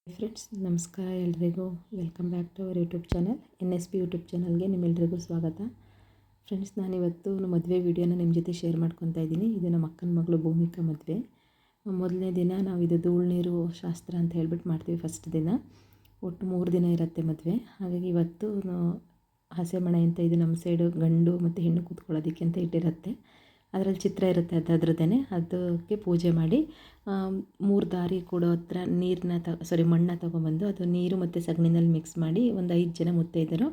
Friends ನಮಸ್ಕಾರ ಎಲ್ರಿಗೂ. Welcome back to our YouTube channel NSP YouTube ಚಾನಲ್ಗೆ ನಿಮ್ಮೆಲ್ಲರಿಗೂ ಸ್ವಾಗತ. ಫ್ರೆಂಡ್ಸ್, ನಾನಿವತ್ತು ಮದುವೆ ವೀಡಿಯೋನ ನಿಮ್ಮ ಜೊತೆ ಶೇರ್ ಮಾಡ್ಕೊತಾ ಇದ್ದೀನಿ. ಇದು ನಮ್ಮ ಅಕ್ಕನ ಮಗಳು ಭೂಮಿಕಾ ಮದುವೆ. ಮೊದಲನೇ ದಿನ ನಾವು ಇದು ಧೂಳು ನೀರು ಶಾಸ್ತ್ರ ಅಂತ ಹೇಳ್ಬಿಟ್ಟು ಮಾಡ್ತೀವಿ. ಫಸ್ಟ್ ದಿನ ಒಟ್ಟು 3 ದಿನ ಇರುತ್ತೆ ಮದುವೆ. ಹಾಗಾಗಿ ಇವತ್ತು ಹಸೆಮಣೆ ಅಂತ ಇದು ನಮ್ಮ ಸೈಡು ಗಂಡು ಮತ್ತು ಹೆಣ್ಣು ಕೂತ್ಕೊಳ್ಳೋದಕ್ಕೆ ಅಂತ ಇಟ್ಟಿರುತ್ತೆ. ಅದರಲ್ಲಿ ಚಿತ್ರ ಇರುತ್ತೆ, ಅದರದ್ದೇ ಅದಕ್ಕೆ ಪೂಜೆ ಮಾಡಿ 3 ದಾರಿ ಕೊಡೋ ಹತ್ರ ಮಣ್ಣನ್ನು ತೊಗೊಂಬಂದು ಅದು ನೀರು ಮತ್ತು ಸಗಣಿನಲ್ಲಿ ಮಿಕ್ಸ್ ಮಾಡಿ ಒಂದು 5 ಜನ ಮುತ್ತೈದೆಯರು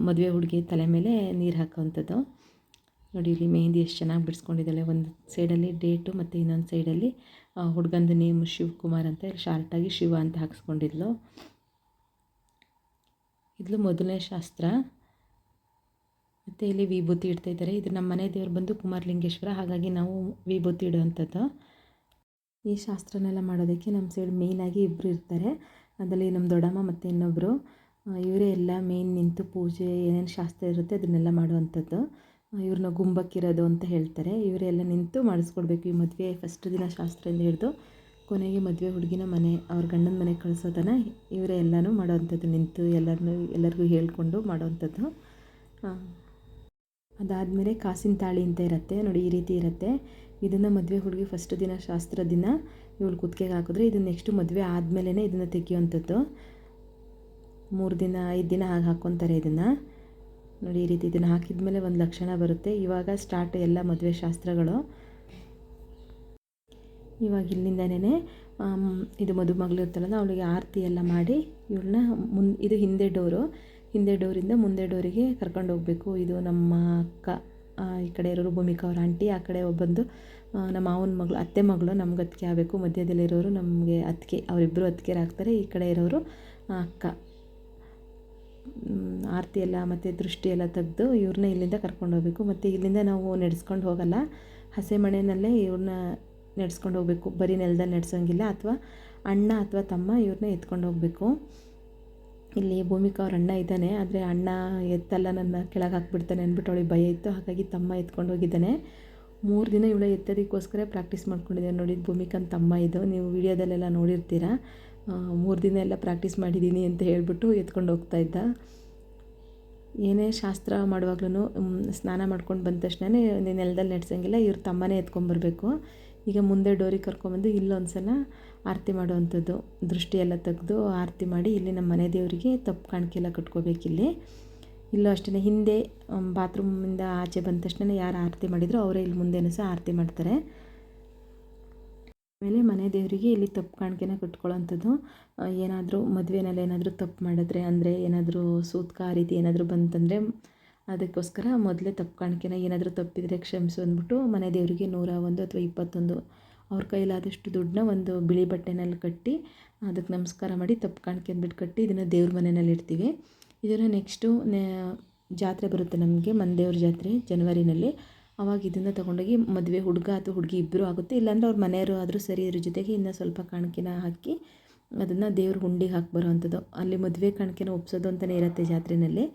ಮದುವೆ ಹುಡುಗಿ ತಲೆ ಮೇಲೆ ನೀರು ಹಾಕೋವಂಥದ್ದು. ನೋಡಿ ಇಲ್ಲಿ ಮೆಹಂದಿ ಎಷ್ಟು ಚೆನ್ನಾಗಿ ಬಿಡಿಸ್ಕೊಂಡಿದ್ದಾಳೆ. ಒಂದು ಸೈಡಲ್ಲಿ ಡೇಟು ಮತ್ತು ಇನ್ನೊಂದು ಸೈಡಲ್ಲಿ ಹುಡುಗಂದು ನೇಮು ಶಿವಕುಮಾರ್ ಅಂತ ಶಾರ್ಟಾಗಿ ಶಿವ ಅಂತ ಹಾಕ್ಸ್ಕೊಂಡಿದ್ಲು. ಇದು ಮೊದಲನೇ ಶಾಸ್ತ್ರ. ಮತ್ತು ಇಲ್ಲಿ ವಿಭೂತಿ ಇಡ್ತಾಯಿದ್ದಾರೆ. ಇದು ನಮ್ಮ ಮನೆ ದೇವ್ರು ಬಂದು ಕುಮಾರಲಿಂಗೇಶ್ವರ, ಹಾಗಾಗಿ ನಾವು ವಿಭೂತಿ ಇಡುವಂಥದ್ದು. ಈ ಶಾಸ್ತ್ರನೆಲ್ಲ ಮಾಡೋದಕ್ಕೆ ನಮ್ಮ ಸೈಡ್ ಮೇಯ್ನಾಗಿ ಇಬ್ಬರು ಇರ್ತಾರೆ. ಅದರಲ್ಲಿ ನಮ್ಮ ದೊಡ್ಡಮ್ಮ ಮತ್ತು ಇನ್ನೊಬ್ಬರು, ಇವರೇ ಎಲ್ಲ ಮೇಯ್ನ್ ನಿಂತು ಪೂಜೆ ಏನೇನು ಶಾಸ್ತ್ರ ಇರುತ್ತೆ ಅದನ್ನೆಲ್ಲ ಮಾಡುವಂಥದ್ದು. ಇವ್ರನ್ನ ಗುಂಬಕ್ಕಿರೋದು ಅಂತ ಹೇಳ್ತಾರೆ. ಇವರೆಲ್ಲ ನಿಂತು ಮಾಡಿಸ್ಕೊಡ್ಬೇಕು ಈ ಮದುವೆ ಫಸ್ಟ್ ದಿನ ಶಾಸ್ತ್ರದಿಂದ ಹಿಡಿದು ಕೊನೆಗೆ ಮದುವೆ ಹುಡುಗಿನ ಅವ್ರ ಗಂಡನ ಮನೆಗೆ ಕಳಿಸೋದನ್ನು ಇವರೇ ಎಲ್ಲನೂ ಮಾಡೋವಂಥದ್ದು, ನಿಂತು ಎಲ್ಲರಿಗೂ ಹೇಳ್ಕೊಂಡು ಮಾಡೋವಂಥದ್ದು. ಅದಾದಮೇಲೆ ಕಾಸಿನ ತಾಳಿ ಅಂತ ಇರುತ್ತೆ ನೋಡಿ, ಈ ರೀತಿ ಇರುತ್ತೆ. ಇದನ್ನು ಮದುವೆ ಹುಡುಗಿ ಫಸ್ಟ್ ದಿನ ಶಾಸ್ತ್ರ ದಿನ ಇವಳು ಕುತ್ತಿಗೆಗೆ ಹಾಕಿದ್ರೆ, ಇದು ನೆಕ್ಸ್ಟು ಮದುವೆ ಆದಮೇಲೆ ಇದನ್ನು ತೆಗೆಯುವಂಥದ್ದು. 3 ದಿನ 5 ದಿನ ಹಾಕ್ಕೊತಾರೆ ಇದನ್ನು ನೋಡಿ. ಈ ರೀತಿ ಇದನ್ನು ಹಾಕಿದ ಮೇಲೆ ಒಂದು ಲಕ್ಷಣ ಬರುತ್ತೆ. ಇವಾಗ ಸ್ಟಾರ್ಟ್ ಎಲ್ಲ ಮದುವೆ ಶಾಸ್ತ್ರಗಳು. ಇವಾಗ ಇಲ್ಲಿಂದನೇ ಇದು ಮದುಮಗಳು ಇರ್ತಾಳಲ್ಲ ಅವಳಿಗೆ ಆರತಿ ಎಲ್ಲ ಮಾಡಿ ಇವಳನ್ನ ಇದು ಹಿಂದೆ ಡೋರಿಂದ ಮುಂದೆ ಡೋರಿಗೆ ಕರ್ಕೊಂಡು ಹೋಗಬೇಕು. ಇದು ನಮ್ಮ ಅಕ್ಕ, ಈ ಕಡೆ ಇರೋರು ಭೂಮಿಕಾ ಅವ್ರ ಆಂಟಿ, ಆ ಕಡೆ ಒಬ್ಬಂದು ನಮ್ಮ ಮಾವನ ಮಗಳು ಅತ್ತೆ ಮಗಳು ನಮ್ಗೆ ಅತ್ತಿಗೆ ಆಗಬೇಕು. ಮಧ್ಯದಲ್ಲಿರೋರು ನಮಗೆ ಅತ್ತಿಗೆ, ಅವರಿಬ್ಬರು ಅತ್ತಿಗೆರಾಗ್ತಾರೆ. ಈ ಕಡೆ ಇರೋರು ಅಕ್ಕ. ಆರತಿ ಎಲ್ಲ ಮತ್ತು ದೃಷ್ಟಿ ಎಲ್ಲ ತೆಗೆದು ಇವ್ರನ್ನ ಇಲ್ಲಿಂದ ಕರ್ಕೊಂಡು ಹೋಗಬೇಕು. ಮತ್ತು ಇಲ್ಲಿಂದ ನಾವು ನಡೆಸ್ಕೊಂಡು ಹೋಗಲ್ಲ, ಹಸೆ ಮಣೆಯಲ್ಲೇ ಇವ್ರನ್ನ ನಡೆಸ್ಕೊಂಡು ಹೋಗಬೇಕು. ಬರೀ ನೆಲದಲ್ಲಿ ನಡೆಸೋಂಗಿಲ್ಲ. ಅಥವಾ ಅಣ್ಣ ಅಥವಾ ತಮ್ಮ ಇವ್ರನ್ನ ಎತ್ಕೊಂಡು ಹೋಗಬೇಕು. ಇಲ್ಲಿ ಭೂಮಿಕಾ ಅವ್ರ ಅಣ್ಣ ಇದ್ದಾನೆ, ಆದರೆ ಅಣ್ಣ ಎತ್ತಲ್ಲ, ನನ್ನ ಕೆಳಗೆ ಹಾಕ್ಬಿಡ್ತಾನೆ ಅಂದ್ಬಿಟ್ಟು ಅವಳಿಗೆ ಭಯ ಇತ್ತು. ಹಾಗಾಗಿ ತಮ್ಮ ಎತ್ಕೊಂಡು ಹೋಗಿದ್ದಾನೆ. 3 ದಿನ ಇವಳು ಎತ್ತೋದಕ್ಕೋಸ್ಕರ ಪ್ರಾಕ್ಟೀಸ್ ಮಾಡ್ಕೊಂಡಿದ್ದಾನೆ ನೋಡಿ. ಭೂಮಿಕಾನ ತಮ್ಮ ಇದು ನೀವು ವಿಡಿಯೋದಲ್ಲೆಲ್ಲ ನೋಡಿರ್ತೀರ. 3 ದಿನ ಎಲ್ಲ ಪ್ರಾಕ್ಟೀಸ್ ಮಾಡಿದ್ದೀನಿ ಅಂತ ಹೇಳ್ಬಿಟ್ಟು ಎತ್ಕೊಂಡು ಹೋಗ್ತಾಯಿದ್ದ. ಏನೇ ಶಾಸ್ತ್ರ ಮಾಡುವಾಗ್ಲೂ ಸ್ನಾನ ಮಾಡ್ಕೊಂಡು ಬಂದ ತಕ್ಷಣವೇ ನೆಲದಲ್ಲಿ ನಡೆಸೋಂಗಿಲ್ಲ, ಇವ್ರ ತಮ್ಮನೇ ಎತ್ಕೊಂಬರ್ಬೇಕು. ಈಗ ಮುಂದೆ ಡೋರಿಗೆ ಕರ್ಕೊಂಬಂದು ಇಲ್ಲೊಂದು ಸಲ ಆರತಿ ಮಾಡುವಂಥದ್ದು. ದೃಷ್ಟಿ ಎಲ್ಲ ತೆಗೆದು ಆರತಿ ಮಾಡಿ ಇಲ್ಲಿ ನಮ್ಮ ಮನೆ ದೇವರಿಗೆ ತಪ್ಪು ಕಾಣಿಕೆ ಎಲ್ಲ ಕಟ್ಕೋಬೇಕಿಲ್ಲಿ. ಇಲ್ಲೂ ಅಷ್ಟೇ, ಹಿಂದೆ ಬಾತ್ರೂಮಿಂದ ಆಚೆ ಬಂದ ತಕ್ಷಣ ಯಾರು ಆರತಿ ಮಾಡಿದ್ರು ಅವರೇ ಇಲ್ಲಿ ಮುಂದೆನೂ ಸಹ ಆರತಿ ಮಾಡ್ತಾರೆ. ಆಮೇಲೆ ಮನೆ ದೇವರಿಗೆ ಇಲ್ಲಿ ತಪ್ಪು ಕಾಣಿಕೆನ ಕಟ್ಕೊಳ್ಳೋವಂಥದ್ದು. ಏನಾದರೂ ಮದುವೆನಲ್ಲಿ ಏನಾದರೂ ತಪ್ಪು ಮಾಡಿದ್ರೆ, ಅಂದರೆ ಏನಾದರೂ ಸೂತ್ಕ ಆ ರೀತಿ ಏನಾದರೂ ಬಂತಂದರೆ ಅದಕ್ಕೋಸ್ಕರ ಮೊದಲೇ ತಪ್ಪು ಕಾಣಿಕೆನ ಏನಾದರೂ ತಪ್ಪಿದರೆ ಕ್ಷಮಿಸು ಅಂದ್ಬಿಟ್ಟು ಮನೆ ದೇವರಿಗೆ 101 ಅಥವಾ 21 ಅವ್ರ ಕೈಲಾದಷ್ಟು ದುಡ್ಡನ್ನ ಒಂದು ಬಿಳಿ ಬಟ್ಟೆನಲ್ಲಿ ಕಟ್ಟಿ ಅದಕ್ಕೆ ನಮಸ್ಕಾರ ಮಾಡಿ ತಪ್ಪು ಕಾಣಿಕೆ ಅಂದ್ಬಿಟ್ಟು ಕಟ್ಟಿ ಇದನ್ನು ದೇವ್ರ ಮನೆಯಲ್ಲಿ ಇಡ್ತೀವಿ. ಇದನ್ನು ನೆಕ್ಸ್ಟು ಜಾತ್ರೆ ಬರುತ್ತೆ ನಮಗೆ, ಮನೆದೇವ್ರ ಜಾತ್ರೆ ಜನವರಿನಲ್ಲಿ. ಆವಾಗ ಇದನ್ನು ತೊಗೊಂಡೋಗಿ ಮದುವೆ ಹುಡುಗ ಅಥವಾ ಹುಡುಗಿ ಇಬ್ಬರು ಆಗುತ್ತೆ. ಇಲ್ಲಾಂದರೆ ಅವ್ರ ಮನೆಯವರು ಆದರೂ ಸರಿ, ಇದ್ರ ಜೊತೆಗೆ ಇನ್ನೂ ಸ್ವಲ್ಪ ಕಾಣಿಕೆನ ಹಾಕಿ ಅದನ್ನು ದೇವ್ರ ಹುಂಡಿಗೆ ಹಾಕಿ ಬರೋವಂಥದ್ದು. ಅಲ್ಲಿ ಮದುವೆ ಕಾಣಿಕೆನ ಒಪ್ಸೋದು ಅಂತಲೇ ಇರುತ್ತೆ ಜಾತ್ರೆಯಲ್ಲಿ,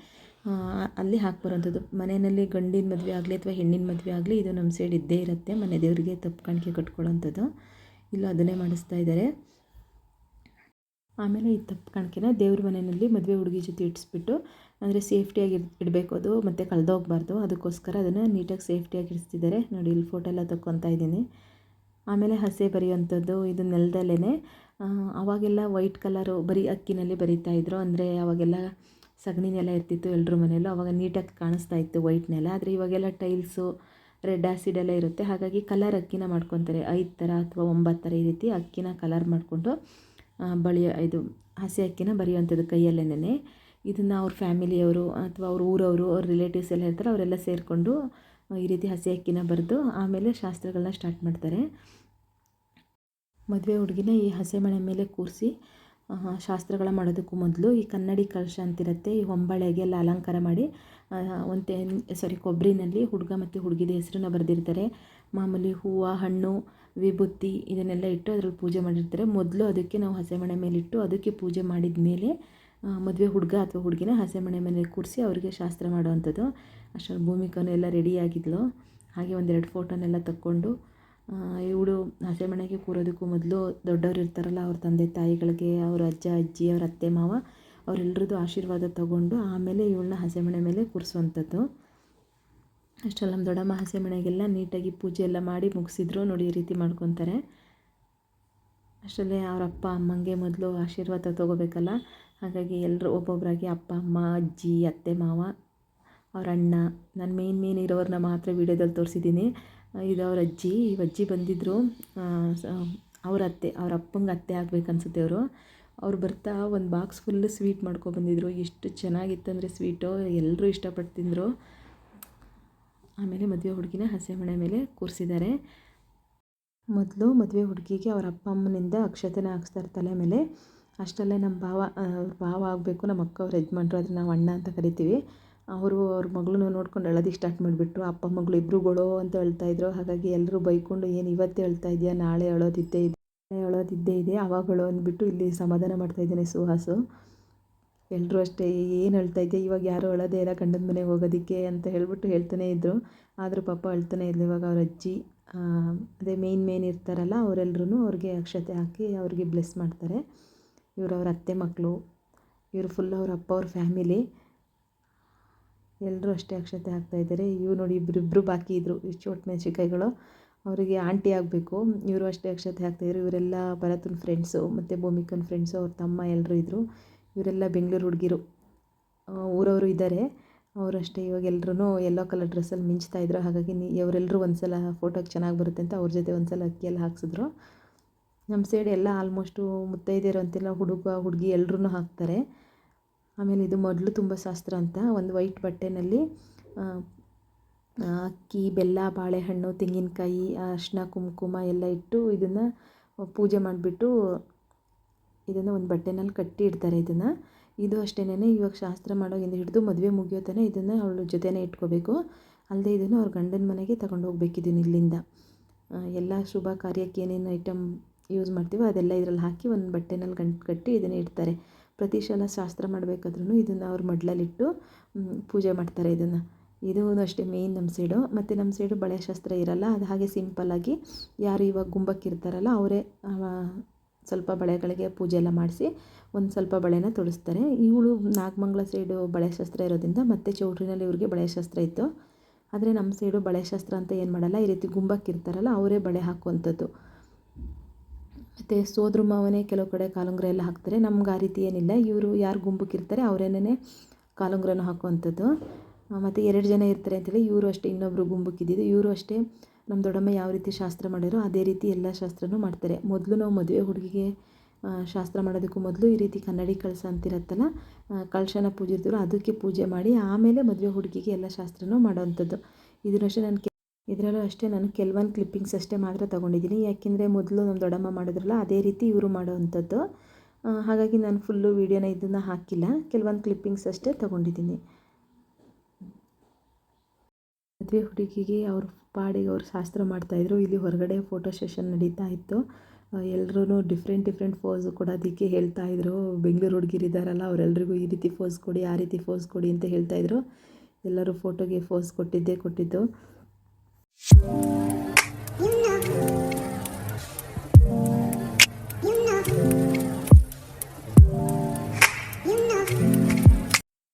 ಅಲ್ಲಿ ಹಾಕಿ ಬರೋವಂಥದ್ದು. ಮನೆಯಲ್ಲಿ ಗಂಡಿನ ಮದುವೆ ಆಗಲಿ ಅಥವಾ ಹೆಣ್ಣಿನ ಮದುವೆ ಆಗಲಿ ಇದು ನಮ್ಮ ಸೈಡ್ ಇದ್ದೇ ಇರುತ್ತೆ. ಮನೆ ದೇವರಿಗೆ ತಪ್ಪು ಕಾಣಿಕೆ ಕಟ್ಕೊಳ್ಳೋವಂಥದ್ದು. ಇಲ್ಲೂ ಅದನ್ನೇ ಮಾಡಿಸ್ತಾ ಇದ್ದಾರೆ. ಆಮೇಲೆ ಈ ತಪ್ಪು ಕಾಣಿಕೆನ ದೇವ್ರ ಮನೆಯಲ್ಲಿ ಮದುವೆ ಹುಡುಗಿ ಜೊತೆ ಇಡಿಸ್ಬಿಟ್ಟು, ಅಂದರೆ ಸೇಫ್ಟಿಯಾಗಿ ಇಡಬೇಕು ಅದು, ಮತ್ತು ಕಳೆದೋಗ್ಬಾರ್ದು. ಅದಕ್ಕೋಸ್ಕರ ಅದನ್ನು ನೀಟಾಗಿ ಸೇಫ್ಟಿಯಾಗಿ ಇಡಿಸ್ತಿದ್ದಾರೆ ನೋಡಿ. ಇಲ್ಲಿ ಫೋಟೋ ಎಲ್ಲ ತಗೊತಾ ಇದ್ದೀನಿ. ಆಮೇಲೆ ಹಸೆ ಬರೆಯುವಂಥದ್ದು ಇದು ನೆಲದಲ್ಲೇ. ಆವಾಗೆಲ್ಲ ವೈಟ್ ಕಲರು ಬರೀ ಅಕ್ಕಿನಲ್ಲಿ ಬರೀತಾಯಿದ್ರು, ಅಂದರೆ ಆವಾಗೆಲ್ಲ ಸಗಣಿ ನೆಲ ಇರ್ತಿತ್ತು ಎಲ್ಲರ ಮನೆಯಲ್ಲೂ. ಆವಾಗ ನೀಟಾಗಿ ಕಾಣಿಸ್ತಾ ಇತ್ತು ವೈಟ್ ನೆಲ. ಆದರೆ ಇವಾಗೆಲ್ಲ ಟೈಲ್ಸು, ರೆಡ್ ಆ್ಯಸಿಡ್ ಎಲ್ಲ ಇರುತ್ತೆ. ಹಾಗಾಗಿ ಕಲರ್ ಅಕ್ಕಿನ ಮಾಡ್ಕೊತಾರೆ. 5 ಥರ ಅಥವಾ 9 ಥರ ಈ ರೀತಿ ಅಕ್ಕಿನ ಕಲರ್ ಮಾಡಿಕೊಂಡು ಇದು ಹಸಿ ಅಕ್ಕಿನ ಬರೆಯುವಂಥದ್ದು ಕೈಯಲ್ಲೇನೆ. ಇದನ್ನು ಅವ್ರ ಫ್ಯಾಮಿಲಿಯವರು ಅಥವಾ ಅವ್ರ ಊರವರು, ಅವ್ರ ರಿಲೇಟಿವ್ಸ್ ಎಲ್ಲ ಇರ್ತಾರೆ, ಅವರೆಲ್ಲ ಸೇರಿಕೊಂಡು ಈ ರೀತಿ ಹಸಿ ಅಕ್ಕಿನ ಬರೆದು ಆಮೇಲೆ ಶಾಸ್ತ್ರಗಳನ್ನ ಸ್ಟಾರ್ಟ್ ಮಾಡ್ತಾರೆ. ಮದುವೆ ಹುಡುಗಿನ ಈ ಹಸೆ ಮಣೆ ಮೇಲೆ ಕೂರಿಸಿ ಶಾಸ್ತ್ರಗಳ ಮಾಡೋದಕ್ಕೂ ಮೊದಲು ಈ ಕನ್ನಡಿ ಕಲಶ ಅಂತಿರುತ್ತೆ, ಈ ಹೊಂಬಳೆಗೆಲ್ಲ ಅಲಂಕಾರ ಮಾಡಿ ಕೊಬ್ಬರಿನಲ್ಲಿ ಹುಡುಗ ಮತ್ತು ಹುಡುಗಿದ ಹೆಸರನ್ನ ಬರೆದಿರ್ತಾರೆ. ಮಾಮೂಲಿ ಹೂವು, ಹಣ್ಣು, ವಿಭೂತಿ ಇದನ್ನೆಲ್ಲ ಇಟ್ಟು ಅದರಲ್ಲಿ ಪೂಜೆ ಮಾಡಿರ್ತಾರೆ. ಮೊದಲು ಅದಕ್ಕೆ ನಾವು ಹಸೆ ಮಣೆ ಮೇಲಿಟ್ಟು ಅದಕ್ಕೆ ಪೂಜೆ ಮಾಡಿದ ಮೇಲೆ ಮದುವೆ ಹುಡುಗ ಅಥವಾ ಹುಡುಗಿನ ಹಸೆ ಮಣೆ ಮೇಲೆ ಕೂರಿಸಿ ಅವರಿಗೆ ಶಾಸ್ತ್ರ ಮಾಡುವಂಥದ್ದು. ಅಷ್ಟರಲ್ಲಿ ಭೂಮಿಕಾನು ಎಲ್ಲ ರೆಡಿಯಾಗಿದ್ಲು. ಹಾಗೆ 1-2 ಫೋಟೋನೆಲ್ಲ ತಕ್ಕೊಂಡು ಇವಳು ಹಸೆಮಣೆಗೆ ಕೂರೋದಕ್ಕೂ ಮೊದಲು ದೊಡ್ಡವರು ಇರ್ತಾರಲ್ಲ ಅವ್ರ ತಂದೆ ತಾಯಿಗಳಿಗೆ, ಅವ್ರ ಅಜ್ಜ ಅಜ್ಜಿ, ಅವ್ರ ಅತ್ತೆ ಮಾವ ಅವರೆಲ್ಲರದ್ದು ಆಶೀರ್ವಾದ ತಗೊಂಡು ಆಮೇಲೆ ಇವಳನ್ನ ಹಸೆಮಣೆ ಮೇಲೆ ಕೂರಿಸುವಂಥದ್ದು. ಅಷ್ಟರಲ್ಲಿ ನಮ್ಮ ದೊಡ್ಡಮ್ಮ ಹಸೆಮಣೆಗೆಲ್ಲ ನೀಟಾಗಿ ಪೂಜೆ ಎಲ್ಲ ಮಾಡಿ ಮುಗಿಸಿದ್ರು ನೋಡಿ. ಈ ರೀತಿ ಮಾಡ್ಕೊತಾರೆ. ಅಷ್ಟರಲ್ಲೇ ಅವ್ರ ಅಪ್ಪ ಅಮ್ಮಂಗೆ ಮೊದಲು ಆಶೀರ್ವಾದ ತೊಗೋಬೇಕಲ್ಲ, ಹಾಗಾಗಿ ಎಲ್ಲರೂ ಒಬ್ಬೊಬ್ಬರಾಗಿ ಅಪ್ಪ ಅಮ್ಮ, ಅಜ್ಜಿ, ಅತ್ತೆ ಮಾವ, ಅವ್ರ ಅಣ್ಣ, ನಾನು ಮೇನ್ ಇರೋರನ್ನ ಮಾತ್ರ ವೀಡಿಯೋದಲ್ಲಿ ತೋರಿಸಿದ್ದೀನಿ. ಇದು ಅವ್ರ ಅಜ್ಜಿ. ಈ ಅಜ್ಜಿ ಬಂದಿದ್ದರು, ಅವ್ರ ಅತ್ತೆ, ಅವ್ರ ಅಪ್ಪಂಗೆ ಅತ್ತೆ ಆಗ್ಬೇಕನ್ಸುತ್ತೆ ಅವರು. ಅವ್ರು ಬರ್ತಾ ಒಂದು ಬಾಕ್ಸ್ ಫುಲ್ಲು ಸ್ವೀಟ್ ಮಾಡ್ಕೊಬಂದಿದ್ರು. ಎಷ್ಟು ಚೆನ್ನಾಗಿತ್ತಂದರೆ ಸ್ವೀಟು ಎಲ್ಲರೂ ಇಷ್ಟಪಟ್ಟು ತಿಂದರು. ಆಮೇಲೆ ಮದುವೆ ಹುಡುಗಿನ ಹಸೆಮಣೆ ಮೇಲೆ ಕೂರಿಸಿದ್ದಾರೆ. ಮೊದಲು ಮದುವೆ ಹುಡುಗಿಗೆ ಅವ್ರ ಅಪ್ಪ ಅಮ್ಮನಿಂದ ಅಕ್ಷತೆನ ಹಾಕ್ಸ್ತಾರೆ ತಲೆ ಮೇಲೆ. ಅಷ್ಟರಲ್ಲೇ ನಮ್ಮ ಭಾವ ಆಗಬೇಕು, ನಮ್ಮ ಅಕ್ಕ ಅವ್ರ ಯಜಮಾನ್ರು, ಆದರೆ ನಾವು ಅಣ್ಣ ಅಂತ ಕರಿತೀವಿ. ಅವರು ಅವ್ರ ಮಗಳನ್ನ ನೋಡ್ಕೊಂಡು ಅಳೋದಕ್ಕೆ ಸ್ಟಾರ್ಟ್ ಮಾಡಿಬಿಟ್ರು. ಅಪ್ಪ ಮಗಳು ಇಬ್ಬರು ಗೊಳೋ ಅಂತ ಹೇಳ್ತಾಯಿದ್ರು. ಹಾಗಾಗಿ ಎಲ್ಲರೂ ಬೈಕೊಂಡು, ಏನು ಇವತ್ತೇ ಹೇಳ್ತಾ ಇದೆಯಾ, ನಾಳೆ ಅಳೋದಿದ್ದೇ ಇದೆ ಅವಾಗಳು ಅಂದ್ಬಿಟ್ಟು ಇಲ್ಲಿ ಸಮಾಧಾನ ಮಾಡ್ತಾಯಿದ್ದಾನೆ ಸುಹಾಸು. ಎಲ್ಲರೂ ಅಷ್ಟೇ, ಏನು ಹೇಳ್ತಾ ಇದ್ದೆ, ಇವಾಗ ಯಾರೂ ಅಳೋದೇ ಇಲ್ಲ ಗಂಡನ ಮನೆಗೆ ಹೋಗೋದಕ್ಕೆ ಅಂತ ಹೇಳ್ತಾನೇ ಇದ್ದರು. ಆದರೂ ಪಾಪ ಅಳ್ತಾನೆ ಇದ್ಲು. ಇವಾಗ ಅವ್ರ ಅಜ್ಜಿ ಅದೇ ಮೇನ್ ಇರ್ತಾರಲ್ಲ ಅವರೆಲ್ಲರೂ ಅವ್ರಿಗೆ ಅಕ್ಷತೆ ಹಾಕಿ ಅವ್ರಿಗೆ ಬ್ಲೆಸ್ ಮಾಡ್ತಾರೆ. ಇವರು ಅವ್ರ ಅತ್ತೆ ಮಕ್ಕಳು, ಇವರು ಫುಲ್ ಅವ್ರ ಅಪ್ಪ ಅವ್ರ ಫ್ಯಾಮಿಲಿ ಎಲ್ಲರೂ ಅಷ್ಟೇ ಅಕ್ಷತೆ ಹಾಕ್ತಾಯಿದ್ದಾರೆ. ಇವ್ರು ನೋಡಿ ಇಬ್ಬರು ಬಾಕಿ ಇದ್ದರು, ಚೋಟ್ ಮೆಣಸಿನ್ಕಾಯಿಗಳು, ಅವರಿಗೆ ಆಂಟಿ ಆಗಬೇಕು. ಇವರು ಅಷ್ಟೇ ಅಕ್ಷತೆ ಹಾಕ್ತಾಯಿದ್ರು. ಇವರೆಲ್ಲ ಭರತನ ಫ್ರೆಂಡ್ಸು ಮತ್ತು ಭೂಮಿಕನ ಫ್ರೆಂಡ್ಸು, ಅವ್ರ ತಮ್ಮ ಎಲ್ಲರೂ ಇದ್ದರು. ಇವರೆಲ್ಲ ಬೆಂಗಳೂರು ಹುಡುಗಿರು, ಊರವರು ಇದ್ದಾರೆ. ಅವರಷ್ಟೇ ಇವಾಗ ಎಲ್ಲರೂ ಯೆಲ್ಲೋ ಕಲರ್ ಡ್ರೆಸ್ಸಲ್ಲಿ ಮಿಂಚ್ತಾಯಿದ್ರು. ಹಾಗಾಗಿ ಇವರೆಲ್ಲರೂ ಒಂದು ಸಲ ಫೋಟೋಗೆ ಚೆನ್ನಾಗಿ ಬರುತ್ತೆ ಅಂತ ಅವ್ರ ಜೊತೆ ಒಂದು ಸಲ ಅಕ್ಕಿಯಲ್ಲಿ ಹಾಕ್ಸಿದ್ರು. ನಮ್ಮ ಸೈಡ್ ಎಲ್ಲ ಆಲ್ಮೋಸ್ಟು ಮುತ್ತೈದೆಯರು ಅಂತೆಲ್ಲ ಹುಡುಗ ಹುಡುಗಿ ಎಲ್ಲರೂ ಹಾಕ್ತಾರೆ. ಆಮೇಲೆ ಇದು ಮೊದಲು ತುಂಬ ಶಾಸ್ತ್ರ ಅಂತ, ಒಂದು ವೈಟ್ ಬಟ್ಟೆನಲ್ಲಿ ಅಕ್ಕಿ, ಬೆಲ್ಲ, ಬಾಳೆಹಣ್ಣು, ತೆಂಗಿನಕಾಯಿ, ಅರಿಶಿನ, ಕುಂಕುಮ ಎಲ್ಲ ಇಟ್ಟು ಇದನ್ನು ಪೂಜೆ ಮಾಡಿಬಿಟ್ಟು ಇದನ್ನು ಒಂದು ಬಟ್ಟೆನಲ್ಲಿ ಕಟ್ಟಿ ಇಡ್ತಾರೆ. ಇದು ಅಷ್ಟೇನೆ, ಇವಾಗ ಶಾಸ್ತ್ರ ಮಾಡೋಗಿಂದ ಹಿಡಿದು ಮದುವೆ ಮುಗಿಯೋ ತನಕ ಇದನ್ನು ಅವಳ ಜೊತೆನೇ ಇಟ್ಕೋಬೇಕು. ಅಲ್ಲದೆ ಇದನ್ನು ಅವ್ರ ಗಂಡನ ಮನೆಗೆ ತಗೊಂಡು ಹೋಗ್ಬೇಕು. ಇದನ್ನು ಇಲ್ಲಿಂದ ಎಲ್ಲ ಶುಭ ಕಾರ್ಯಕ್ಕೆ ಏನೇನು ಐಟಮ್ ಯೂಸ್ ಮಾಡ್ತೀವೋ ಅದೆಲ್ಲ ಇದರಲ್ಲಿ ಹಾಕಿ ಒಂದು ಬಟ್ಟೆನಲ್ಲಿ ಗಂಟು ಕಟ್ಟಿ ಇದನ್ನು ಇಡ್ತಾರೆ. ಪ್ರತಿ ಸಲ ಶಾಸ್ತ್ರ ಮಾಡಬೇಕಾದ್ರೂ ಇದನ್ನು ಅವ್ರ ಮಡ್ಲಲ್ಲಿಟ್ಟು ಪೂಜೆ ಮಾಡ್ತಾರೆ. ಇದು ಅಷ್ಟೇ ಮೇಯ್ನ್ ನಮ್ಮ ಸೈಡು. ಮತ್ತು ನಮ್ಮ ಸೈಡು ಬಳೆ ಶಾಸ್ತ್ರ ಇರಲ್ಲ, ಅದು ಹಾಗೆ ಸಿಂಪಲ್ಲಾಗಿ ಯಾರು ಇವಾಗ ಗುಂಬಕ್ಕಿರ್ತಾರಲ್ಲ ಅವರೇ ಸ್ವಲ್ಪ ಬಳೆಗಳಿಗೆ ಪೂಜೆ ಎಲ್ಲ ಮಾಡಿಸಿ ಒಂದು ಸ್ವಲ್ಪ ಬಳೆನ ತೊಡಿಸ್ತಾರೆ. ಇವಳು ನಾಗಮಂಗಲ ಸೈಡು ಬಳೆ ಶಾಸ್ತ್ರ ಇರೋದ್ರಿಂದ ಮತ್ತು ಚೌಟ್ರಿನಲ್ಲಿ ಇವ್ರಿಗೆ ಬಳೆ ಶಾಸ್ತ್ರ ಇತ್ತು. ಆದರೆ ನಮ್ಮ ಸೈಡು ಬಳೆ ಶಾಸ್ತ್ರ ಅಂತ ಏನು ಮಾಡಲ್ಲ, ಈ ರೀತಿ ಗುಂಬಕ್ಕಿರ್ತಾರಲ್ಲ ಅವರೇ ಬಳೆ ಹಾಕುವಂಥದ್ದು. ಮತ್ತು ಸೋದ್ರ ಮಾವನೇ ಕೆಲವು ಕಡೆ ಕಾಲುಂಗುರ ಎಲ್ಲ ಹಾಕ್ತಾರೆ. ನಮ್ಗೆ ಆ ರೀತಿ ಏನಿಲ್ಲ, ಇವರು ಯಾರು ಗುಂಬಕ್ಕಿರ್ತಾರೆ ಅವರೇನೇ ಕಾಲುಂಗುರನ ಹಾಕುವಂಥದ್ದು. ಮತ್ತು 2 ಜನ ಇರ್ತಾರೆ ಅಂತೇಳಿ ಇವರು ಅಷ್ಟೇ ಇನ್ನೊಬ್ಬರು ಗುಂಬಕ್ಕಿದ್ದಿದ್ದು. ಇವರು ಅಷ್ಟೇ ನಮ್ಮ ದೊಡ್ಡಮ್ಮ ಯಾವ ರೀತಿ ಶಾಸ್ತ್ರ ಮಾಡಿರೋ ಅದೇ ರೀತಿ ಎಲ್ಲ ಶಾಸ್ತ್ರನೂ ಮಾಡ್ತಾರೆ. ಮೊದಲು ನಾವು ಮದುವೆ ಹುಡುಗಿಗೆ ಶಾಸ್ತ್ರ ಮಾಡೋದಕ್ಕೂ ಮೊದಲು ಈ ರೀತಿ ಕನ್ನಡಿ ಕಳಶ ಅಂತಿರತ್ತಲ್ಲ, ಕಳಶನ ಪೂಜಿರ್ತೀವೋ ಅದಕ್ಕೆ ಪೂಜೆ ಮಾಡಿ ಆಮೇಲೆ ಮದುವೆ ಹುಡುಗಿಗೆ ಎಲ್ಲ ಶಾಸ್ತ್ರನೂ ಮಾಡೋವಂಥದ್ದು. ಇದರಲ್ಲೂ ಅಷ್ಟೇ ನಾನು ಕೆಲವೊಂದು ಕ್ಲಿಪ್ಪಿಂಗ್ಸ್ ಅಷ್ಟೇ ಮಾತ್ರ ತೊಗೊಂಡಿದ್ದೀನಿ. ಯಾಕೆಂದರೆ ಮೊದಲು ನಮ್ಮ ದೊಡ್ಡಮ್ಮ ಮಾಡಿದ್ರಲ್ಲ ಅದೇ ರೀತಿ ಇವರು ಮಾಡೋವಂಥದ್ದು. ಹಾಗಾಗಿ ನಾನು ಫುಲ್ಲು ವೀಡಿಯೋನ ಇದನ್ನು ಹಾಕಿಲ್ಲ, ಕೆಲವೊಂದು ಕ್ಲಿಪ್ಪಿಂಗ್ಸ್ ಅಷ್ಟೇ ತೊಗೊಂಡಿದ್ದೀನಿ. ಮದುವೆ ಹುಡುಗಿಗೆ ಅವ್ರ ಪಾಡಿಗೆ ಅವ್ರು ಶಾಸ್ತ್ರ ಮಾಡ್ತಾಯಿದ್ರು. ಇಲ್ಲಿ ಹೊರಗಡೆ ಫೋಟೋ ಸೆಷನ್ ನಡೀತಾ ಇತ್ತು. ಎಲ್ಲರೂ ಡಿಫ್ರೆಂಟ್ ಪೋಸ್ ಕೊಡೋದಕ್ಕೆ ಹೇಳ್ತಾಯಿದ್ರು. ಬೆಂಗಳೂರು ಹುಡುಗಿರಿದ್ದಾರಲ್ಲ ಅವರೆಲ್ಲರಿಗೂ ಈ ರೀತಿ ಪೋಸ್ ಕೊಡಿ, ಆ ರೀತಿ ಪೋಸ್ ಕೊಡಿ ಅಂತ ಹೇಳ್ತಾಯಿದ್ರು. ಎಲ್ಲರೂ ಫೋಟೋಗೆ ಪೋಸ್ ಕೊಟ್ಟಿದ್ದು.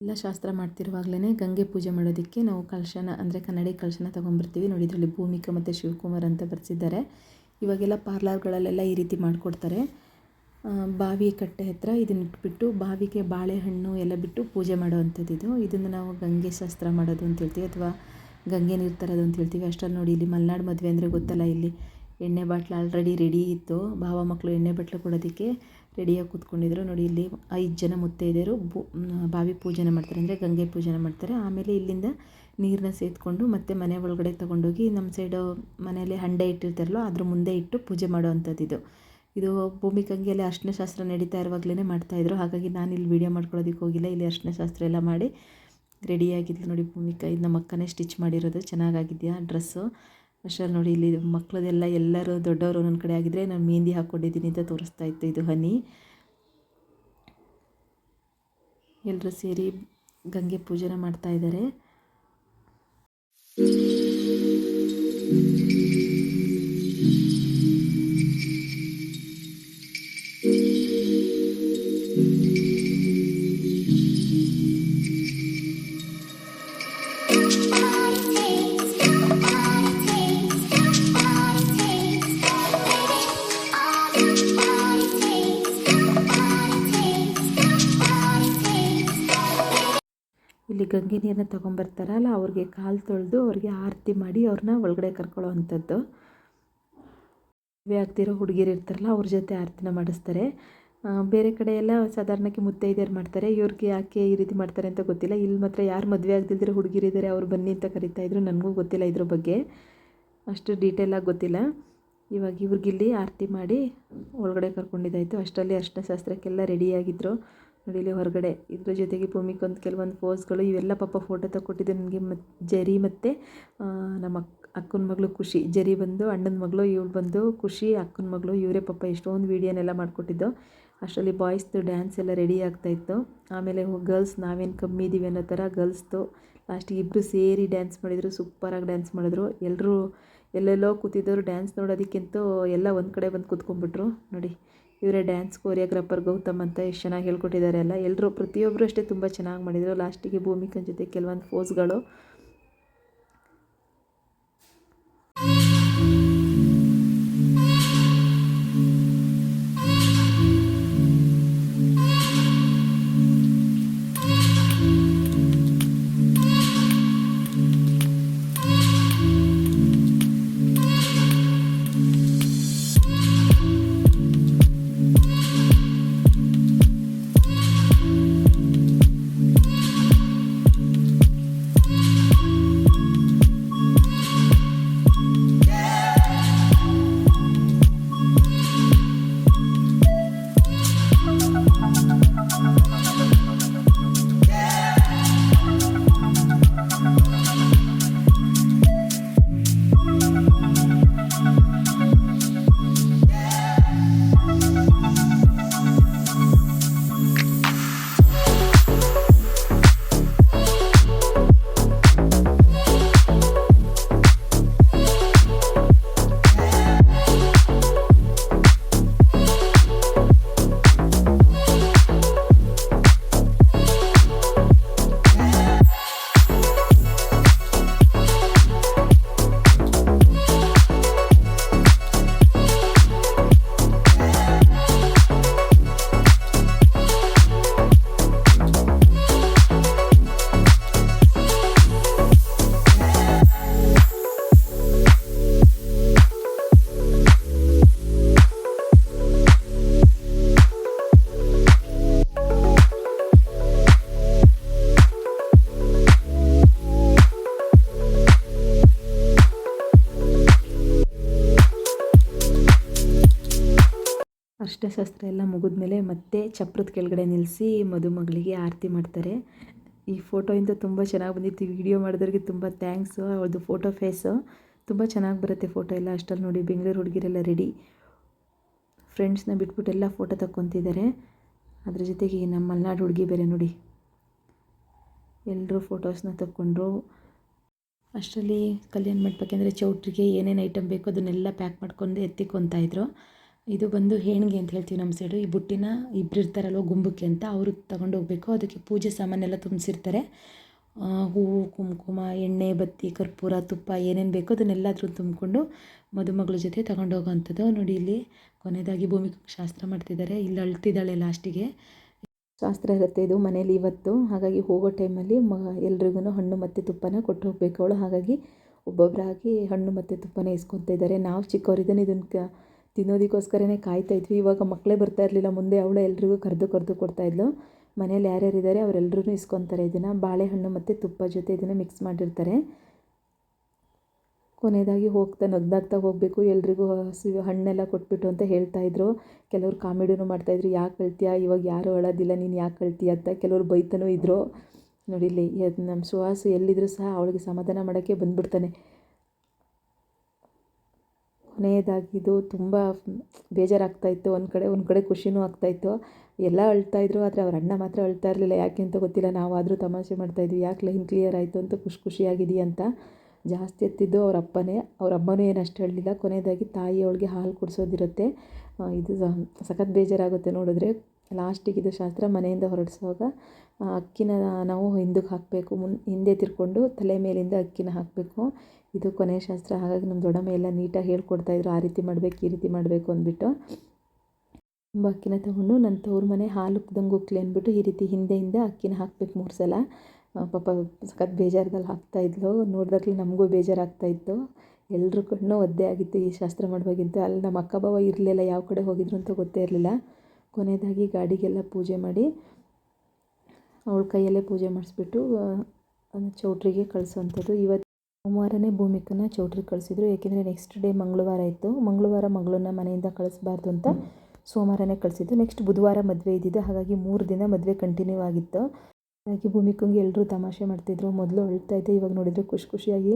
ಎಲ್ಲ ಶಾಸ್ತ್ರ ಮಾಡ್ತಿರುವಾಗಲೇ ಗಂಗೆ ಪೂಜೆ ಮಾಡೋದಕ್ಕೆ ನಾವು ಕಲಶನ ಅಂದರೆ ಕನ್ನಡಿ ಕಲಶನ ತೊಗೊಂಬರ್ತೀವಿ. ನೋಡಿ ಇದರಲ್ಲಿ ಭೂಮಿಕಾ ಮತ್ತು ಶಿವಕುಮಾರ್ ಅಂತ ಬರೆಸಿದ್ದಾರೆ. ಇವಾಗೆಲ್ಲ ಪಾರ್ಲರ್ಗಳಲ್ಲೆಲ್ಲ ಈ ರೀತಿ ಮಾಡಿಕೊಡ್ತಾರೆ. ಬಾವಿ ಕಟ್ಟೆ ಹತ್ರ ಇದನ್ನ ಇಟ್ಬಿಟ್ಟು ಬಾವಿಗೆ ಬಾಳೆಹಣ್ಣು ಎಲ್ಲ ಬಿಟ್ಟು ಪೂಜೆ ಮಾಡೋವಂಥದ್ದು. ಇದನ್ನು ನಾವು ಗಂಗೆ ಶಾಸ್ತ್ರ ಮಾಡೋದು ಅಂತ ಹೇಳ್ತೀವಿ, ಅಥವಾ ಗಂಗೆ ನೀರು ತರೋದು ಅಂತ ಹೇಳ್ತೀವಿ. ಅಷ್ಟರಲ್ಲಿ ನೋಡಿ ಇಲ್ಲಿ ಮಲೆನಾಡು ಮದುವೆ ಅಂದರೆ ಗೊತ್ತಲ್ಲ, ಇಲ್ಲಿ ಎಣ್ಣೆ ಬಾಟ್ಲು ಆಲ್ರೆಡಿ ರೆಡಿ ಇತ್ತು. ಭಾವ ಮಕ್ಕಳು ಎಣ್ಣೆ ಬಾಟ್ಲು ಕೊಡೋದಕ್ಕೆ ರೆಡಿಯಾಗಿ ಕೂತ್ಕೊಂಡಿದ್ರು. ನೋಡಿ ಇಲ್ಲಿ 5 ಜನ ಮುತ್ತೈದೆಯರು ಬಾವಿ ಪೂಜೆನ ಮಾಡ್ತಾರೆ, ಅಂದರೆ ಗಂಗೆ ಪೂಜೆನ ಮಾಡ್ತಾರೆ. ಆಮೇಲೆ ಇಲ್ಲಿಂದ ನೀರನ್ನ ಸೇದ್ಕೊಂಡು ಮತ್ತೆ ಮನೆ ಒಳಗಡೆ ತೊಗೊಂಡೋಗಿ ನಮ್ಮ ಸೈಡು ಮನೆಯಲ್ಲಿ ಹಂಡೆ ಇಟ್ಟಿರ್ತಾರಲ್ಲ ಅದ್ರ ಮುಂದೆ ಇಟ್ಟು ಪೂಜೆ ಮಾಡೋವಂಥದ್ದು. ಇದು ಭೂಮಿಕಂಗೆಲ್ಲ ಅರ್ಶಿನ ಶಾಸ್ತ್ರ ನಡೀತಾ ಇರುವಾಗಲೇ ಮಾಡ್ತಾಯಿದ್ರು. ಹಾಗಾಗಿ ನಾನು ಇಲ್ಲಿ ವೀಡಿಯೋ ಮಾಡ್ಕೊಳ್ಳೋದಕ್ಕೆ ಹೋಗಿಲ್ಲ. ಇಲ್ಲಿ ಅರ್ಶಿನ ಶಾಸ್ತ್ರ ಎಲ್ಲ ಮಾಡಿ ರೆಡಿಯಾಗಿದ್ಲು ನೋಡಿ ಭೂಮಿಕಾ. ಇದು ನಮ್ಮ ಅಕ್ಕನೇ ಸ್ಟಿಚ್ ಮಾಡಿರೋದು, ಚೆನ್ನಾಗಾಗಿದೆಯಾ ಡ್ರೆಸ್ಸು. ಅಷ್ಟರಲ್ಲಿ ನೋಡಿ ಇಲ್ಲಿ ಮಕ್ಕಳದೆಲ್ಲ ಎಲ್ಲರೂ ದೊಡ್ಡವರು ನನ್ನ ಕಡೆ ಆಗಿದ್ದರೆ ನಾನು ಮೆಹಂದಿ ಹಾಕ್ಕೊಂಡಿದ್ದೀನಿ ಅಂತ ತೋರಿಸ್ತಾ ಇತ್ತು. ಇದು ಹನಿ. ಎಲ್ಲರೂ ಸೇರಿ ಗಂಗೆ ಪೂಜೆನ ಮಾಡ್ತಾಯಿದ್ದಾರೆ. ಇಲ್ಲಿ ಗಂಗೆ ನೀರನ್ನ ತೊಗೊಂಬರ್ತಾರಲ್ಲ ಅವ್ರಿಗೆ ಕಾಲು ತೊಳೆದು ಅವ್ರಿಗೆ ಆರತಿ ಮಾಡಿ ಅವ್ರನ್ನ ಒಳಗಡೆ ಕರ್ಕೊಳ್ಳೋ ಅಂಥದ್ದು. ಮದುವೆ ಆಗ್ತಿರೋ ಹುಡುಗಿರು ಇರ್ತಾರಲ್ಲ ಅವ್ರ ಜೊತೆ ಆರತಿನ ಮಾಡಿಸ್ತಾರೆ. ಬೇರೆ ಕಡೆ ಎಲ್ಲ ಸಾಧಾರಣಕ್ಕೆ ಮುತ್ತೈದೆಯರು ಮಾಡ್ತಾರೆ, ಇವ್ರಿಗೆ ಯಾಕೆ ಈ ರೀತಿ ಮಾಡ್ತಾರೆ ಅಂತ ಗೊತ್ತಿಲ್ಲ. ಇಲ್ಲಿ ಮಾತ್ರ ಯಾರು ಮದುವೆ ಆಗದಿಲ್ದಿರೋ ಹುಡುಗಿರಿದ್ದಾರೆ ಅವ್ರು ಬನ್ನಿ ಅಂತ ಕರಿತಾಯಿದ್ರು. ನನಗೂ ಗೊತ್ತಿಲ್ಲ ಇದ್ರ ಬಗ್ಗೆ, ಅಷ್ಟು ಡೀಟೇಲಾಗಿ ಗೊತ್ತಿಲ್ಲ. ಇವಾಗ ಇವ್ರಿಗಿಲ್ಲಿ ಆರತಿ ಮಾಡಿ ಒಳಗಡೆ ಕರ್ಕೊಂಡಿದ್ದಾಯಿತು. ಅಷ್ಟರಲ್ಲಿ ಅರ್ಶಿನ ಶಾಸ್ತ್ರಕ್ಕೆಲ್ಲ ರೆಡಿಯಾಗಿದ್ದರು. ನೋಡಿ ಇಲ್ಲಿ ಹೊರಗಡೆ ಇದ್ರ ಜೊತೆಗೆ ಭೂಮಿಕೊಂದು ಕೆಲವೊಂದು ಪೋಸ್ಗಳು ಇವೆಲ್ಲ ಪಾಪ ಫೋಟೋ ತಗೊಟ್ಟಿದ್ದೆ ನನಗೆ. ಜರಿ ಮತ್ತು ನಮ್ಮ ಅಕ್ಕನ ಮಗಳು ಖುಷಿ. ಜರಿ ಬಂದು ಅಣ್ಣನ ಮಗಳು, ಇವಳು ಬಂದು ಖುಷಿ ಅಕ್ಕನ ಮಗಳು. ಇವರೇ ಪಾಪ ಎಷ್ಟೊಂದು ವೀಡಿಯೋನೆಲ್ಲ ಮಾಡಿಕೊಟ್ಟಿದ್ದು. ಅಷ್ಟರಲ್ಲಿ ಬಾಯ್ಸ್ದು ಡ್ಯಾನ್ಸ್ ಎಲ್ಲ ರೆಡಿ ಆಗ್ತಾಯಿತ್ತು. ಆಮೇಲೆ ಗರ್ಲ್ಸ್ ನಾವೇನು ಕಮ್ಮಿ ಇದ್ದೀವಿ ಅನ್ನೋ ಥರ ಗರ್ಲ್ಸ್ದು ಲಾಸ್ಟಿಗೆ ಇಬ್ಬರು ಸೇರಿ ಡ್ಯಾನ್ಸ್ ಮಾಡಿದರು. ಸೂಪರಾಗಿ ಡ್ಯಾನ್ಸ್ ಮಾಡಿದ್ರು. ಎಲ್ಲರೂ ಎಲ್ಲೆಲ್ಲೋ ಕೂತಿದ್ದವರು ಡ್ಯಾನ್ಸ್ ನೋಡೋದಕ್ಕಿಂತೂ ಎಲ್ಲ ಒಂದು ಕಡೆ ಬಂದು ಕೂತ್ಕೊಂಡ್ಬಿಟ್ರು. ನೋಡಿ ಇವರೇ ಡ್ಯಾನ್ಸ್ ಕೊರಿಯೋಗ್ರಾಫರ್ ಗೌತಮ್ ಅಂತ ಎಷ್ಟು ಚೆನ್ನಾಗಿ ಹೇಳ್ಕೊಟ್ಟಿದ್ದಾರೆ ಎಲ್ಲ. ಎಲ್ಲರೂ ಪ್ರತಿಯೊಬ್ಬರು ಅಷ್ಟೇ ತುಂಬ ಚೆನ್ನಾಗಿ ಮಾಡಿದರು. ಲಾಸ್ಟಿಗೆ ಭೂಮಿಕನ ಜೊತೆ ಕೆಲವೊಂದು ಫೋಸ್ಗಳು. ಅರ್ಶಿನಶಾಸ್ತ್ರ ಎಲ್ಲ ಮುಗಿದ್ಮೇಲೆ ಮತ್ತೆ ಚಪ್ರದ ಕೆಳಗಡೆ ನಿಲ್ಲಿಸಿ ಮದುಮಗಳಿಗೆ ಆರತಿ ಮಾಡ್ತಾರೆ. ಈ ಫೋಟೋಯಿಂದ ತುಂಬ ಚೆನ್ನಾಗಿ ಬಂದಿತ್ತು. ವಿಡಿಯೋ ಮಾಡಿದವ್ರಿಗೆ ತುಂಬ ಥ್ಯಾಂಕ್ಸು. ಅವ್ರದ್ದು ಫೋಟೋ ಫೇಸು ತುಂಬ ಚೆನ್ನಾಗಿ ಬರುತ್ತೆ ಫೋಟೋ ಎಲ್ಲ. ಅಷ್ಟರಲ್ಲಿ ನೋಡಿ ಬೆಂಗಳೂರು ಹುಡುಗಿರೆಲ್ಲ ರೆಡಿ, ಫ್ರೆಂಡ್ಸ್ನ ಬಿಟ್ಬಿಟ್ಟು ಎಲ್ಲ ಫೋಟೋ ತಗೊತಿದ್ದಾರೆ. ಅದ್ರ ಜೊತೆಗೆ ನಮ್ಮ ಮಲೆನಾಡು ಹುಡುಗಿ ಬೇರೆ ನೋಡಿ, ಎಲ್ಲರೂ ಫೋಟೋಸ್ನ ತಗೊಂಡ್ರು. ಅಷ್ಟರಲ್ಲಿ ಕಲ್ಯಾಣ ಮಂಟಪಕ್ಕೆ ಅಂದರೆ ಚೌಟ್ರಿಗೆ ಏನೇನು ಐಟಮ್ ಬೇಕೋ ಅದನ್ನೆಲ್ಲ ಪ್ಯಾಕ್ ಮಾಡ್ಕೊಂಡು ಎತ್ತಿಕೊತಾಯಿದ್ರು. ಇದು ಬಂದು ಹೇಣಿಗೆ ಅಂತ ಹೇಳ್ತೀವಿ ನಮ್ಮ ಸೈಡು. ಈ ಬುಟ್ಟಿನ ಇಬ್ಬರು ಇರ್ತಾರಲ್ವ ಗುಂಬಕ್ಕೆ ಅಂತ, ಅವರು ತಗೊಂಡೋಗ್ಬೇಕು. ಅದಕ್ಕೆ ಪೂಜೆ ಸಾಮಾನೆಲ್ಲ ತುಂಬಿಸಿರ್ತಾರೆ. ಹೂವು, ಕುಂಕುಮ, ಎಣ್ಣೆ, ಬತ್ತಿ, ಕರ್ಪೂರ, ತುಪ್ಪ ಏನೇನು ಬೇಕೋ ಅದನ್ನೆಲ್ಲದರೂ ತುಂಬಿಕೊಂಡು ಮದುಮಗಳ ಜೊತೆ ತಗೊಂಡೋಗೋವಂಥದ್ದು. ನೋಡಿ ಇಲ್ಲಿ ಕೊನೆಯದಾಗಿ ಭೂಮಿಗೆ ಶಾಸ್ತ್ರ ಮಾಡ್ತಿದ್ದಾರೆ. ಇಲ್ಲಿ ಅಳ್ತಿದ್ದಾಳೆ ಲಾಸ್ಟಿಗೆ. ಶಾಸ್ತ್ರ ಇರುತ್ತೆ ಇದು ಮನೇಲಿ ಇವತ್ತು. ಹಾಗಾಗಿ ಹೋಗೋ ಟೈಮಲ್ಲಿ ಎಲ್ರಿಗೂ ಹಣ್ಣು ಮತ್ತು ತುಪ್ಪನ ಕೊಟ್ಟು ಹೋಗ್ಬೇಕು ಅವಳು. ಹಾಗಾಗಿ ಒಬ್ಬೊಬ್ಬರಾಗಿ ಹಣ್ಣು ಮತ್ತು ತುಪ್ಪನ ಇಸ್ಕೊತಾ ಇದ್ದಾರೆ. ನಾವು ಚಿಕ್ಕವರಿದ್ದಾನೆ ಇದನ್ನು ತಿನ್ನೋದಕ್ಕೋಸ್ಕರನೇ ಕಾಯ್ತಾಯಿದ್ವಿ. ಇವಾಗ ಮಕ್ಕಳೇ ಬರ್ತಾ ಇರಲಿಲ್ಲ ಮುಂದೆ, ಅವಳೇ ಎಲ್ರಿಗೂ ಕರೆದು ಕೊಡ್ತಾಯಿದ್ಲು. ಮನೇಲಿ ಯಾರ್ಯಾರಿದ್ದಾರೆ ಅವರೆಲ್ಲರೂ ಇಸ್ಕೊತಾರೆ ಇದನ್ನು. ಬಾಳೆಹಣ್ಣು ಮತ್ತು ತುಪ್ಪ ಜೊತೆ ಇದನ್ನು ಮಿಕ್ಸ್ ಮಾಡಿರ್ತಾರೆ. ಕೊನೆಯದಾಗಿ ನಗ್ದಾಗ್ತಾ ಹೋಗಬೇಕು. ಎಲ್ರಿಗೂ ಹಣ್ಣೆಲ್ಲ ಕೊಟ್ಬಿಟ್ಟು ಅಂತ ಹೇಳ್ತಾಯಿದ್ರು. ಕೆಲವರು ಕಾಮಿಡಿನೂ ಮಾಡ್ತಾಯಿದ್ರು, ಯಾಕೆ ಅಳ್ತೀಯ, ಇವಾಗ ಯಾರೂ ಅಳೋದಿಲ್ಲ, ನೀನು ಯಾಕೆ ಅಳ್ತೀಯ ಅಂತ. ಕೆಲವರು ಬೈತಾನೂ ಇದ್ದರು. ನೋಡಿ ಇಲ್ಲಿ ನಮ್ಮ ಸುಹಾಸು ಎಲ್ಲಿದ್ದರೂ ಸಹ ಅವಳಿಗೆ ಸಮಾಧಾನ ಮಾಡೋಕ್ಕೆ ಬಂದುಬಿಡ್ತಾನೆ. ಕೊನೆಯದಾಗಿದ್ದು ತುಂಬ ಬೇಜಾರಾಗ್ತಾಯಿತ್ತು. ಒಂದು ಕಡೆ ಖುಷಿನೂ ಆಗ್ತಾಯಿತ್ತು. ಎಲ್ಲ ಅಳ್ತಾಯಿದ್ರು, ಆದರೆ ಅವ್ರ ಅಣ್ಣ ಮಾತ್ರ ಅಳ್ತಾ ಇರಲಿಲ್ಲ. ಯಾಕೆ ಅಂತ ಗೊತ್ತಿಲ್ಲ. ನಾವಾದರೂ ತಮಾಷೆ ಮಾಡ್ತಾಯಿದ್ವಿ, ಯಾಕೆ ಲೈನ್ ಕ್ಲಿಯರ್ ಆಯಿತು ಅಂತ, ಖುಷಿಯಾಗಿದೆಯಾ ಅಂತ. ಜಾಸ್ತಿ ಎತ್ತಿದ್ದು ಅವ್ರ ಅಮ್ಮನೂ ಏನು ಅಷ್ಟು ಹೇಳಲಿಲ್ಲ. ಕೊನೆಯದಾಗಿ ತಾಯಿ ಅವಳಿಗೆ ಹಾಲು ಕುಡಿಸೋದಿರುತ್ತೆ. ಇದು ಸಖತ್ ಬೇಜಾರಾಗುತ್ತೆ ನೋಡಿದ್ರೆ. ಲಾಸ್ಟಿಗೆ ಇದು ಶಾಸ್ತ್ರ ಮನೆಯಿಂದ ಹೊರಡಿಸುವಾಗ ಅಕ್ಕಿನ ನಾವು ಹಿಂದಕ್ಕೆ ಹಾಕಬೇಕು, ಹಿಂದೆ ತಿರ್ಕೊಂಡು ತಲೆ ಮೇಲಿಂದ ಅಕ್ಕಿನ ಹಾಕಬೇಕು. ಇದು ಕೊನೆಯ ಶಾಸ್ತ್ರ. ಹಾಗಾಗಿ ನಮ್ಮ ದೊಡ್ಡಮ್ಮ ಎಲ್ಲ ನೀಟಾಗಿ ಹೇಳ್ಕೊಡ್ತಾಯಿದ್ರು, ಆ ರೀತಿ ಮಾಡಬೇಕು, ಈ ರೀತಿ ಮಾಡಬೇಕು ಅಂದ್ಬಿಟ್ಟು. ತುಂಬ ಅಕ್ಕಿನ ತೊಗೊಂಡು ನನ್ನ ತವ್ರ ಮನೆ ಹಾಲು ದಂಗುಕ್ಲಿ ಅಂದ್ಬಿಟ್ಟು ಈ ರೀತಿ ಹಿಂದೆಯಿಂದ ಅಕ್ಕಿನ ಹಾಕಬೇಕು 3 ಸಲ. ಪಾಪ ಸಖತ್ ಬೇಜಾರದಲ್ಲಿ ಹಾಕ್ತಾಯಿದ್ಲು. ನೋಡಿದಾಗಲೇ ನಮಗೂ ಬೇಜಾರಾಗ್ತಾಯಿತ್ತು. ಎಲ್ಲರೂ ಕಣ್ಣು ಒದ್ದೆ ಆಗಿತ್ತು ಈ ಶಾಸ್ತ್ರ ಮಾಡುವಾಗಿದ್ದು. ಅಲ್ಲಿ ನಮ್ಮ ಅಕ್ಕ ಬಾವ ಇರಲಿಲ್ಲ, ಯಾವ ಕಡೆ ಹೋಗಿದ್ರು ಅಂತ ಗೊತ್ತೇ ಇರಲಿಲ್ಲ. ಕೊನೆಯದಾಗಿ ಗಾಡಿಗೆಲ್ಲ ಪೂಜೆ ಮಾಡಿ ಅವಳ ಕೈಯಲ್ಲೇ ಪೂಜೆ ಮಾಡಿಸ್ಬಿಟ್ಟು ಚೌಟ್ರಿಗೆ ಕಳಿಸೋವಂಥದ್ದು. ಇವತ್ತು ಸೋಮವಾರನೇ ಭೂಮಿಕನ ಚೌಟ್ರಿಗೆ ಕಳಿಸಿದ್ರು. ಏಕೆಂದರೆ ನೆಕ್ಸ್ಟ್ ಡೇ ಮಂಗಳವಾರ ಇತ್ತು. ಮಂಗಳವಾರ ಮಗಳನ್ನ ಮನೆಯಿಂದ ಕಳಿಸ್ಬಾರ್ದು ಅಂತ ಸೋಮವಾರನೇ ಕಳಿಸಿದ್ದು. ನೆಕ್ಸ್ಟ್ ಬುಧವಾರ ಮದುವೆ ಇದ್ದಿದ್ದು. ಹಾಗಾಗಿ 3 ದಿನ ಮದುವೆ ಕಂಟಿನ್ಯೂ ಆಗಿತ್ತು. ಹಾಗಾಗಿ ಭೂಮಿಕಂಗೆ ಎಲ್ಲರೂ ತಮಾಷೆ ಮಾಡ್ತಿದ್ರು. ಮೊದಲು ಅಳ್ತಾಯಿದ್ದೆ, ಇವಾಗ ನೋಡಿದರೆ ಖುಷಿಯಾಗಿ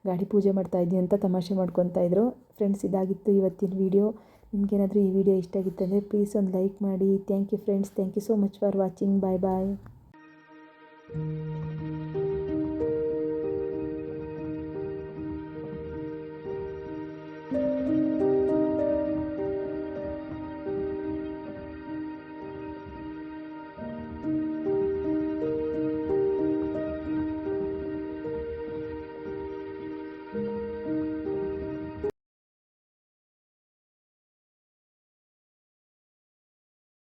ಗಾಡಿ ಪೂಜೆ ಮಾಡ್ತಾಯಿದ್ದೆ ಅಂತ ತಮಾಷೆ ಮಾಡ್ಕೊತಾಯಿದ್ರು. ಫ್ರೆಂಡ್ಸ್, ಇದಾಗಿತ್ತು ಇವತ್ತಿನ ವೀಡಿಯೋ. ನಿಮಗೇನಾದರೂ ಈ ವಿಡಿಯೋ ಇಷ್ಟ ಆಗಿತ್ತಂದರೆ ಪ್ಲೀಸ್ ಒಂದು ಲೈಕ್ ಮಾಡಿ. Thank you friends, thank you so much for watching. Bye bye.